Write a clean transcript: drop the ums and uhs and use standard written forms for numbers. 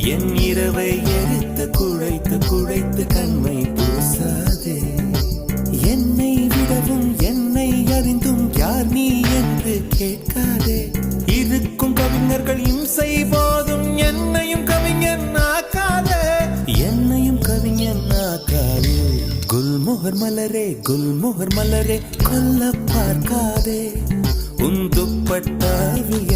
என் இரவை எரித்து குழைத்து குழைத்து கண்மை பூசாதே. என்னை விடவும் என்னை அறிந்தும் யார் நீ என்று கேட்காதே. இருக்கும் கவிஞர்கள் இம்சை போதும் என்னையும் கவிஞன் ஆக்காதே. என்னையும் கவிஞன் ஆக்காதே. குல்மோகர் மலரே குல்மோகர் மலரே கொல்ல பார்க்காதே. உன் துப்பட்டாவில்